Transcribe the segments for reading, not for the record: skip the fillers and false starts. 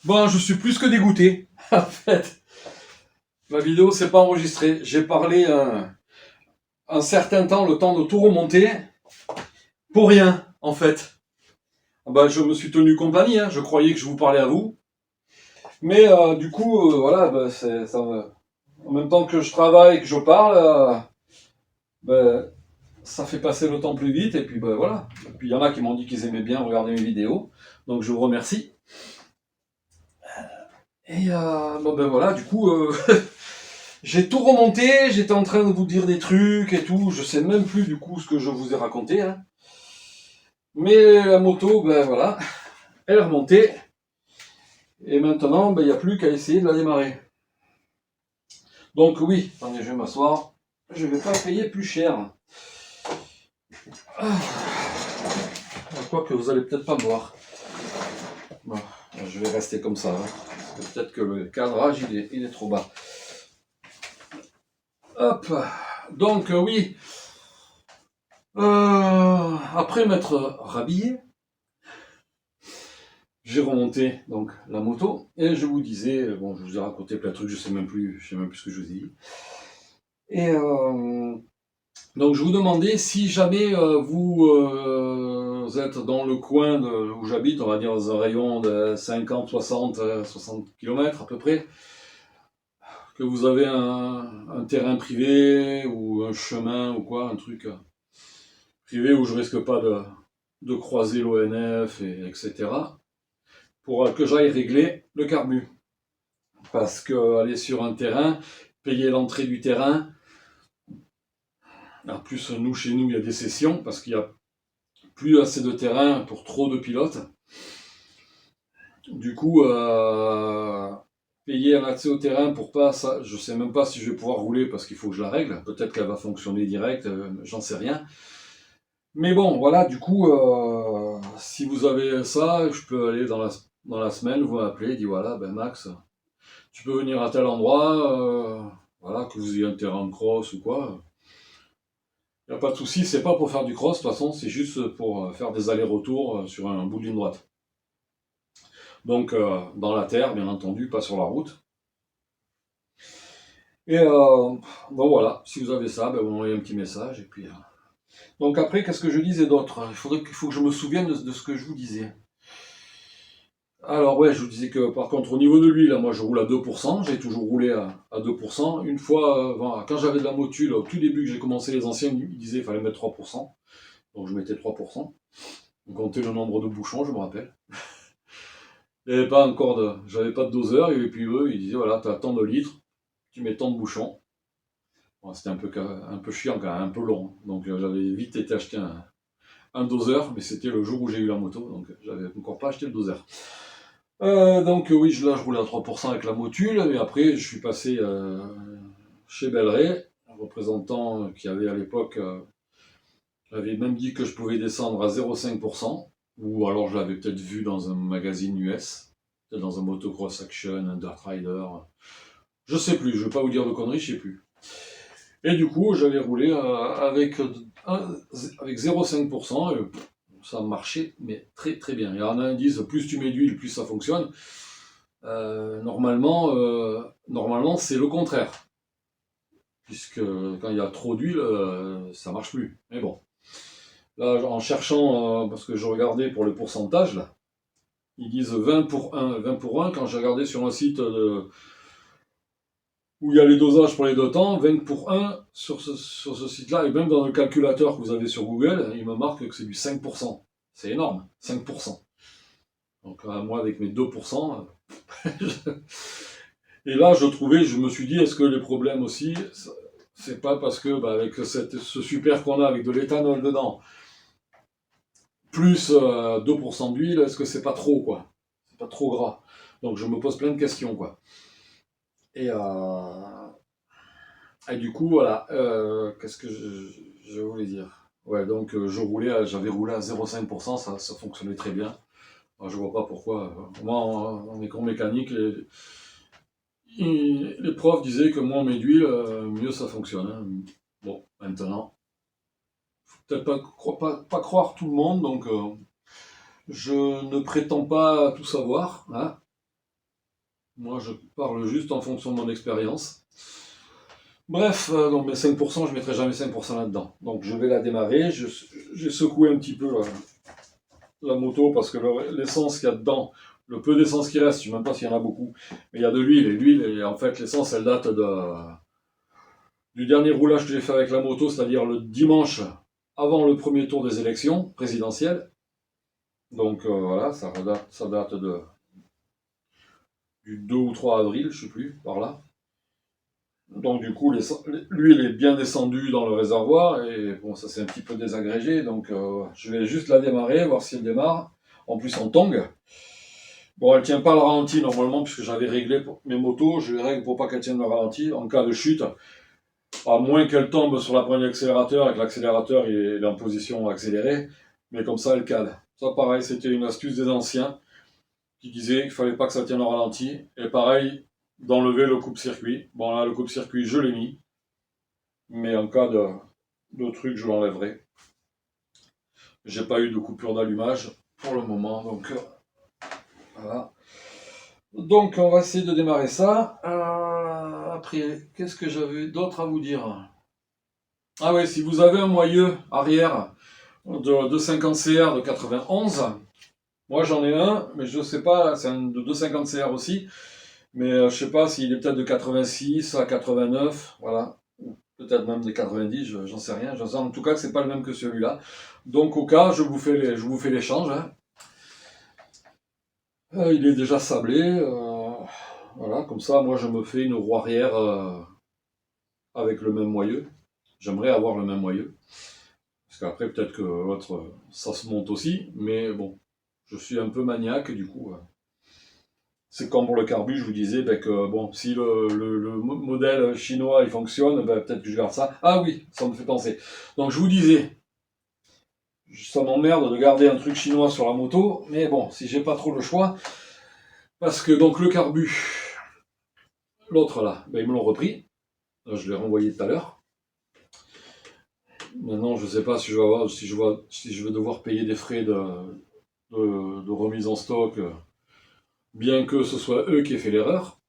Bon, je suis plus que dégoûté. En fait, ma vidéo s'est pas enregistrée. J'ai parlé un certain temps, le temps de tout remonter, pour rien, en fait. Bah, je me suis tenu compagnie, hein. Je croyais que je vous parlais à vous. Mais du coup, voilà, bah, en même temps que je travaille et que je parle, bah, ça fait passer le temps plus vite. Et puis bah, voilà. Et puis il y en a qui m'ont dit qu'ils aimaient bien regarder mes vidéos. Donc je vous remercie. Et bon ben voilà, du coup, j'ai tout remonté, j'étais en train de vous dire des trucs et tout, je sais même plus du coup ce que je vous ai raconté, hein. Mais la moto, ben voilà, elle est remontée, et maintenant, ben il n'y a plus qu'à essayer de la démarrer. Donc oui, attendez, je vais m'asseoir, je vais pas payer plus cher. Je crois que vous allez peut-être pas me voir. Bon, je vais rester comme ça, hein, parce que peut-être que le cadrage il est trop bas. Hop, donc oui, après m'être rhabillé, j'ai remonté donc la moto et je vous disais, bon, je vous ai raconté plein de trucs, je sais même plus ce que je vous ai dit. Et donc je vous demandais si jamais vous êtes dans le coin où j'habite, on va dire dans un rayon de 50, 60, 60 km à peu près, que vous avez un terrain privé ou un chemin ou quoi, un truc privé où je risque pas de croiser l'ONF, etc. Pour que j'aille régler le carbu. Parce que aller sur un terrain, payer l'entrée du terrain, en plus nous chez nous il y a des sessions parce qu'il n'y a plus assez de terrain pour trop de pilotes. Du coup, payer un accès au terrain pour pas ça, je sais même pas si je vais pouvoir rouler parce qu'il faut que je la règle. Peut-être qu'elle va fonctionner direct, j'en sais rien. Mais bon, voilà, du coup, si vous avez ça, je peux aller dans la semaine, vous m'appelez, dit voilà, ben Max, tu peux venir à tel endroit, voilà, que vous ayez un terrain de cross ou quoi. Il n'y a pas de souci, c'est pas pour faire du cross, de toute façon, c'est juste pour faire des allers-retours sur un bout de ligne droite. Donc, dans la terre, bien entendu, pas sur la route. Et bon voilà, si vous avez ça, ben, vous m'envoyez un petit message. Et puis, donc après, qu'est-ce que je disais d'autre? Il faut que je me souvienne de ce que je vous disais. Alors ouais, je vous disais que par contre au niveau de l'huile, moi je roule à 2%, j'ai toujours roulé à 2%. Une fois, quand j'avais de la motule, au tout début que j'ai commencé les anciens, ils disaient qu'il fallait mettre 3%. Donc je mettais 3%. On comptait le nombre de bouchons, je me rappelle. Il n'y avait pas encore j'avais pas de doseur, et puis eux, ils disaient voilà, tu as tant de litres, tu mets tant de bouchons. Bon, c'était un peu chiant quand même, un peu long. Donc j'avais vite été acheter un doseur, mais c'était le jour où j'ai eu la moto, donc j'avais encore pas acheté le doseur. Donc oui, là je roulais à 3% avec la motule, et après je suis passé chez Bellray, un représentant qui avait à l'époque avait même dit que je pouvais descendre à 0,5%, ou alors je l'avais peut-être vu dans un magazine US, peut-être dans un motocross action, un dirt rider, je sais plus, je vais pas vous dire de conneries, je sais plus. Et du coup j'avais roulé avec 0,5%, et ça marchait mais très très bien. Il y en a un qui disent plus tu mets d'huile, plus ça fonctionne. Normalement, c'est le contraire. Puisque quand il y a trop d'huile, ça marche plus. Mais bon. Là, en cherchant, parce que je regardais pour le pourcentage, là, ils disent 20 pour 1. 20 pour 1, quand j'ai regardé sur un site où il y a les dosages pour les deux temps, 20 pour 1 sur ce site-là, et même dans le calculateur que vous avez sur Google, il me marque que c'est du 5%. C'est énorme, 5%. Donc moi, avec mes 2%, et là, je me suis dit, est-ce que les problèmes aussi, c'est pas parce que, avec ce super qu'on a avec de l'éthanol dedans, plus 2% d'huile, est-ce que c'est pas trop, quoi? C'est pas trop gras. Donc je me pose plein de questions, quoi. Et, et du coup, voilà. Qu'est-ce que je voulais dire? Ouais, donc j'avais roulé à 0,5%, ça fonctionnait très bien. Alors, je vois pas pourquoi. Moi, en éco-mécanique, les profs disaient que moins on met d'huile, mieux ça fonctionne, hein. Bon, maintenant, peut-être pas croire tout le monde, donc je ne prétends pas tout savoir, hein. Moi, je parle juste en fonction de mon expérience. Bref, donc mes 5%, je ne mettrai jamais 5% là-dedans. Donc je vais la démarrer. J'ai secoué un petit peu la moto parce que l'essence qu'il y a dedans, le peu d'essence qui reste, je ne sais même pas s'il y en a beaucoup, mais il y a de l'huile. Et l'huile, en fait, l'essence, elle date du dernier roulage que j'ai fait avec la moto, c'est-à-dire le dimanche avant le premier tour des élections présidentielles. Donc voilà, ça date du 2 ou 3 avril, je ne sais plus, par là. Donc du coup, l'huile est bien descendue dans le réservoir et bon, ça s'est un petit peu désagrégé. Donc je vais juste la démarrer, voir si elle démarre. En plus en tong. Bon, elle tient pas le ralenti normalement puisque j'avais réglé pour mes motos. Je les règle pour pas qu'elle tienne le ralenti en cas de chute. À moins qu'elle tombe sur la poignée d'accélérateur et que l'accélérateur est en position accélérée. Mais comme ça, elle cale. Ça pareil, c'était une astuce des anciens qui disaient qu'il fallait pas que ça tienne le ralenti. Et pareil, d'enlever le coupe-circuit. Bon là, le coupe-circuit, je l'ai mis. Mais en cas de truc, je l'enlèverai. J'ai pas eu de coupure d'allumage pour le moment, donc voilà. Donc on va essayer de démarrer ça. Après, qu'est-ce que j'avais d'autre à vous dire? Ah ouais, si vous avez un moyeu arrière de 250 CR de 91, moi j'en ai un, mais je sais pas, c'est un de 250 CR aussi, mais je sais pas s'il est peut-être de 86 à 89, voilà. Peut-être même des 90, j'en sais rien. J'en sais en tout cas que c'est pas le même que celui-là. Donc au cas, je vous fais l'échange. Hein. Il est déjà sablé. Voilà, comme ça, moi je me fais une roue arrière avec le même moyeu. J'aimerais avoir le même moyeu. Parce qu'après, peut-être que l'autre, ça se monte aussi. Mais bon, je suis un peu maniaque, du coup. C'est comme pour le carbu, je vous disais ben, que bon, si le modèle chinois il fonctionne, ben, peut-être que je garde ça. Ah oui, ça me fait penser. Donc je vous disais, ça m'emmerde de garder un truc chinois sur la moto, mais bon, si j'ai pas trop le choix, parce que donc le carbu, l'autre là, ben, ils me l'ont repris. Là, je l'ai renvoyé tout à l'heure. Maintenant, je sais pas si je vais devoir payer des frais de remise en stock, bien que ce soit eux qui aient fait l'erreur.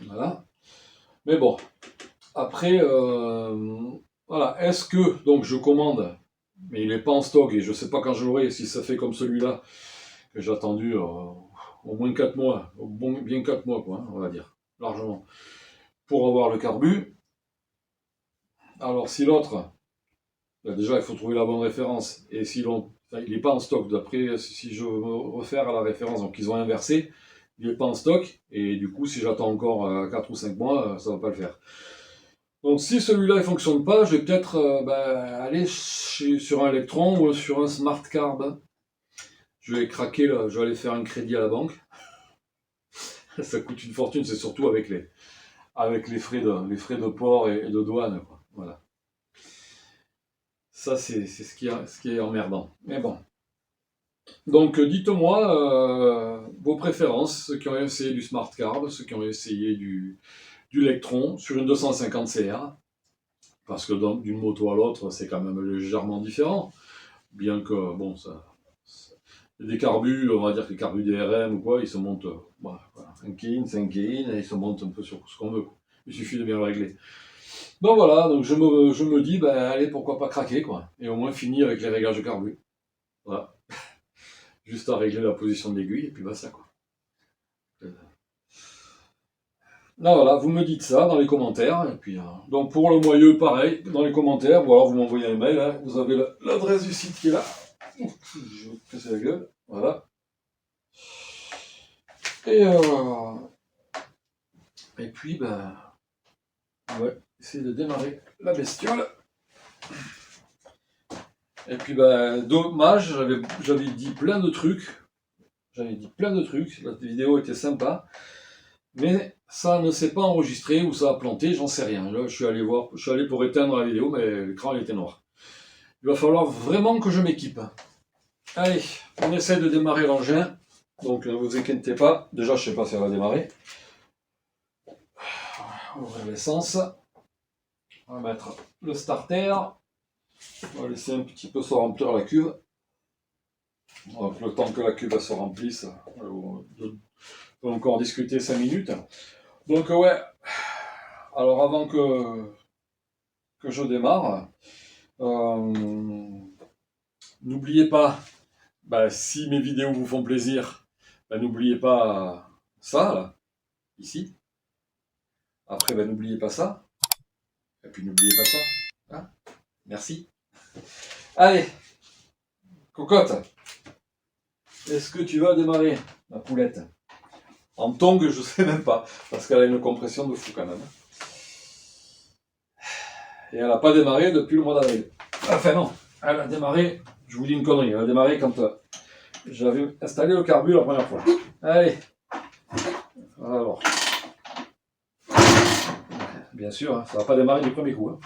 Voilà. Mais bon, après, voilà, est-ce que donc je commande, mais il n'est pas en stock et je ne sais pas quand je l'aurai, si ça fait comme celui-là que j'ai attendu au moins 4 mois, bien 4 mois, quoi, hein, on va dire, largement, pour avoir le carbu. Alors si l'autre, ben déjà il faut trouver la bonne référence, et si il n'est pas en stock, d'après si je me réfère à la référence, donc ils ont inversé, il n'est pas en stock, et du coup si j'attends encore 4 ou 5 mois, ça ne va pas le faire. Donc si celui-là ne fonctionne pas, je vais peut-être aller sur un Electron ou sur un Smart Card. Je vais craquer, là, je vais aller faire un crédit à la banque. Ça coûte une fortune, c'est surtout avec les frais de port et de douane. Quoi. Voilà. Ça, c'est ce qui est emmerdant. Mais bon. Donc dites-moi vos préférences, ceux qui ont essayé du Smart Card, ceux qui ont essayé du Electron sur une 250 CR. Parce que d'une moto à l'autre, c'est quand même légèrement différent. Bien que, bon, des carbus, on va dire que les carbus DRM ou quoi, ils se montent, voilà, 1 key in, 5 key in, et ils se montent un peu sur ce qu'on veut. Il suffit de bien le régler. Donc voilà, donc je me dis, ben allez, pourquoi pas craquer, quoi. Et au moins finir avec les réglages de carbus. Voilà. Juste à régler la position de l'aiguille, et puis basta, quoi. Là, voilà, vous me dites ça dans les commentaires. Et puis, donc pour le moyeu, pareil, dans les commentaires, ou alors vous m'envoyez un mail, hein, vous avez l'adresse du site qui est là. Ouf, je vais me casser la gueule. Voilà. Et puis, ben, on va essayer de démarrer la bestiole. Et puis, ben, dommage, j'avais dit plein de trucs. La vidéo était sympa. Mais ça ne s'est pas enregistré ou ça a planté, j'en sais rien. Là, je suis allé pour éteindre la vidéo, mais l'écran il était noir. Il va falloir vraiment que je m'équipe. Allez, on essaie de démarrer l'engin. Donc ne vous inquiétez pas, déjà je ne sais pas si elle va démarrer. On va ouvrir l'essence. On va mettre le starter. On va laisser un petit peu se remplir la cuve. Donc le temps que la cuve se remplisse, On peut encore discuter 5 minutes. Donc ouais, alors avant que je démarre, n'oubliez pas, bah, si mes vidéos vous font plaisir, bah, n'oubliez pas ça, là, ici. Après, bah, n'oubliez pas ça. Et puis n'oubliez pas ça. Hein. Merci. Allez, cocotte, est-ce que tu vas démarrer, ma poulette? En tongue, je sais même pas, parce qu'elle a une compression de fou quand même. Et elle n'a pas démarré depuis le mois d'avril. Enfin non, elle a démarré, je vous dis une connerie, elle a démarré quand j'avais installé le carbu la première fois. Allez. Alors. Bien sûr, hein, ça va pas démarrer du premier coup. Hein.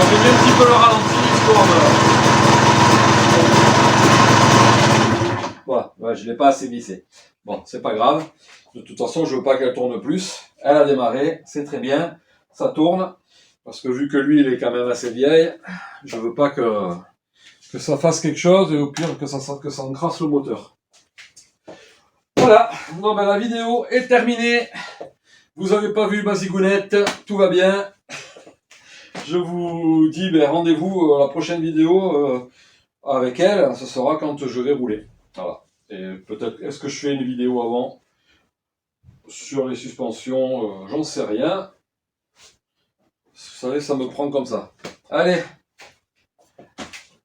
J'ai mis un petit peu le ralenti, histoire de... Voilà, ouais, je ne l'ai pas assez vissé. Bon, c'est pas grave. De toute façon, je veux pas qu'elle tourne plus. Elle a démarré, c'est très bien. Ça tourne. Parce que vu que lui, il est quand même assez vieille, je veux pas que ça fasse quelque chose et au pire que ça encrasse le moteur. Voilà, bon, ben, la vidéo est terminée. Vous avez pas vu ma zigounette, tout va bien. Je vous dis ben, rendez-vous à la prochaine vidéo avec elle, ce sera quand je vais rouler. Voilà. Et peut-être, est-ce que je fais une vidéo avant sur les suspensions, j'en sais rien. Vous savez, ça me prend comme ça. Allez,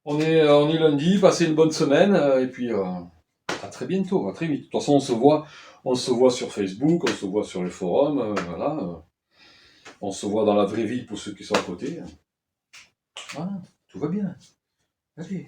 on est lundi, passez une bonne semaine, et puis à très bientôt, à très vite. De toute façon, on se voit sur Facebook, on se voit sur les forums, voilà. On se voit dans la vraie vie pour ceux qui sont à côté. Voilà, tout va bien. Allez.